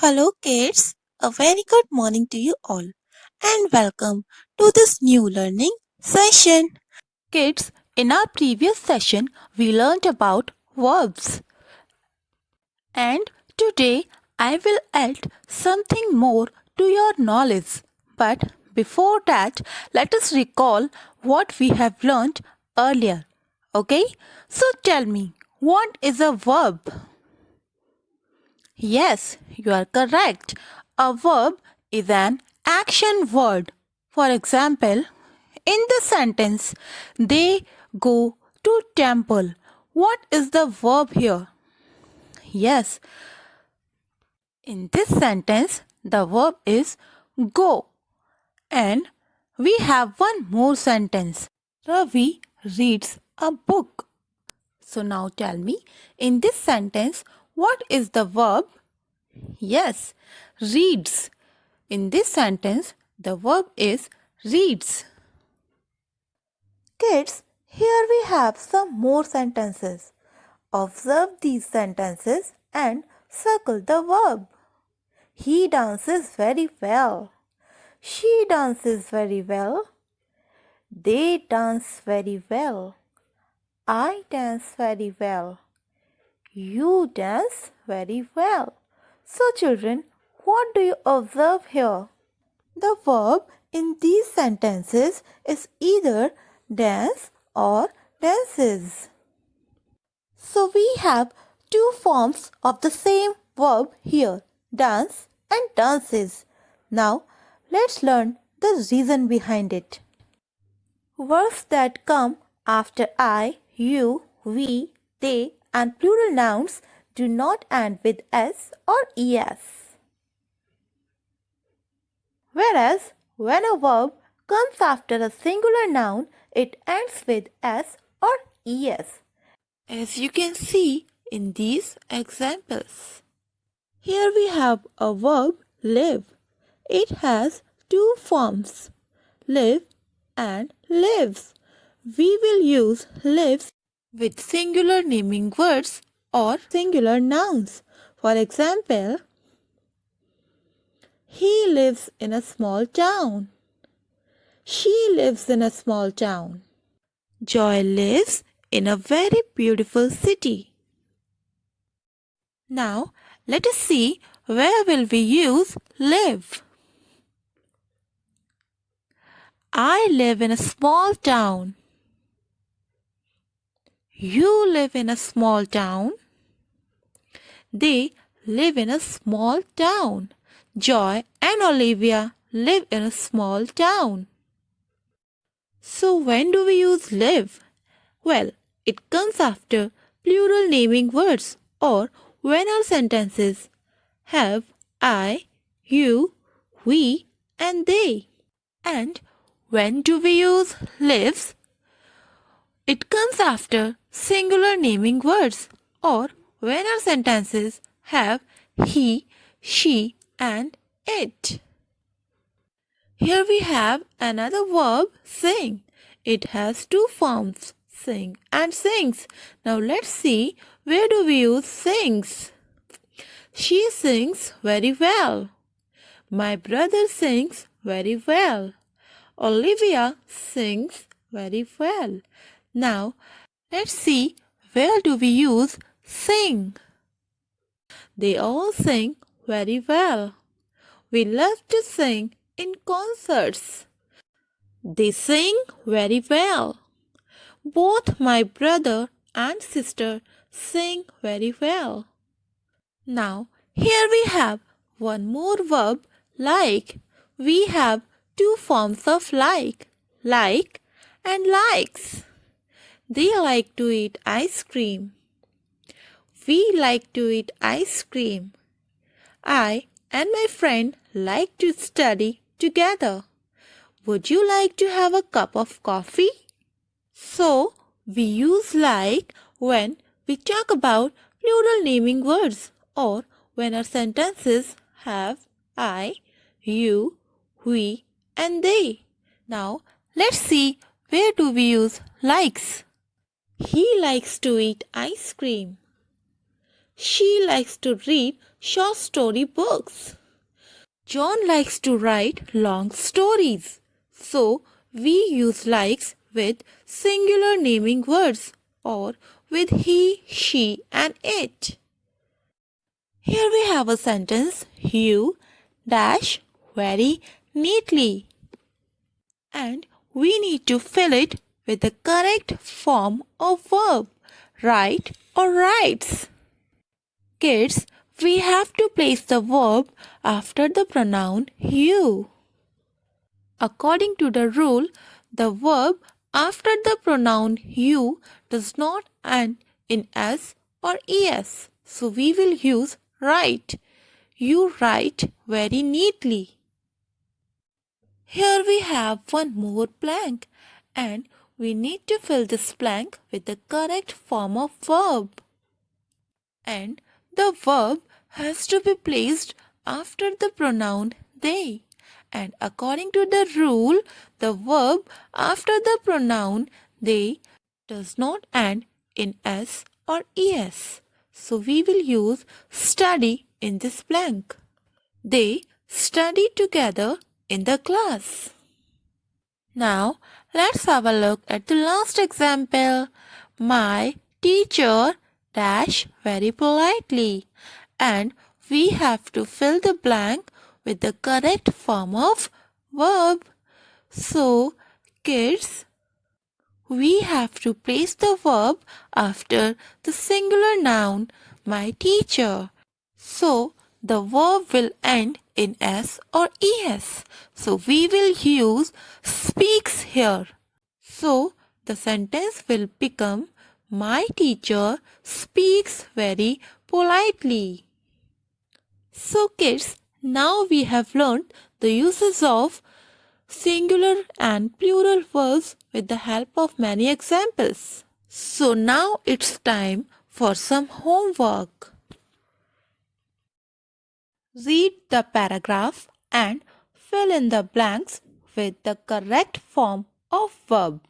Hello, kids. A very good morning to you all, and welcome to this new learning session. Kids, in our previous session, we learned about verbs, and today I will add something more to your knowledge. But before that, let us recall what we have learned earlier. Okay? So tell me, what is a verb? Yes, you are correct. A verb is an action word. For example, in the sentence, they go to temple. What is the verb here? Yes, in this sentence, the verb is go. And we have one more sentence. Ravi reads a book. So now tell me, in this sentence, what is the verb? Yes, reads. In this sentence, the verb is reads. Kids, here we have some more sentences. Observe these sentences and circle the verb. He dances very well. She dances very well. They dance very well. I dance very well. You dance very well. So children, what do you observe here? The verb in these sentences is either dance or dances. So we have two forms of the same verb here, dance and dances. Now let's learn the reason behind it. Verbs that come after I, you, we, they and plural nouns do not end with s or es. Whereas when a verb comes after a singular noun, it ends with s or es, as you can see in these examples. Here we have a verb live. It has two forms, live and lives. We will use lives with singular naming words or singular nouns. For example, he lives in a small town. She lives in a small town. Joy lives in a very beautiful city. Now, let us see where will we use live. I live in a small town. You live in a small town. They live in a small town. Joy and Olivia live in a small town. So when do we use live? Well, it comes after plural naming words or when our sentences have I, you, we and they. And when do we use lives? It comes after singular naming words or when our sentences have he, she and it. Here we have another verb sing. It has two forms, sing and sings. Now let's see where do we use sings. She sings very well. My brother sings very well. Olivia sings very well. Now let's see where do we use sing. They all sing very well. We love to sing in concerts. They sing very well. Both my brother and sister sing very well. Now, here we have one more verb like. We have two forms of like and likes. They like to eat ice cream. We like to eat ice cream. I and my friend like to study together. Would you like to have a cup of coffee? So, we use like when we talk about plural naming words or when our sentences have I, you, we and they. Now, let's see where do we use likes. He likes to eat ice cream. She likes to read short story books. John likes to write long stories. So we use likes with singular naming words or with he, she and it. Here we have a sentence, you dash very neatly. And we need to fill it with the correct form of verb, write or writes. Kids, we have to place the verb after the pronoun you. According to the rule, the verb after the pronoun you does not end in s or es. So we will use write. You write very neatly. Here we have one more blank and we need to fill this blank with the correct form of verb. And the verb has to be placed after the pronoun they. And according to the rule, the verb after the pronoun they does not end in s or es. So we will use study in this blank. They study together in the class. Now let's have a look at the last example. My teacher dash very politely, and we have to fill the blank with the correct form of verb. So kids, we have to place the verb after the singular noun my teacher. So the verb will end in s or es. So we will use speaks here. So the sentence will become my teacher speaks very politely. So kids, now we have learned the uses of singular and plural verbs with the help of many examples. So now it's time for some homework. Read the paragraph and fill in the blanks with the correct form of verb.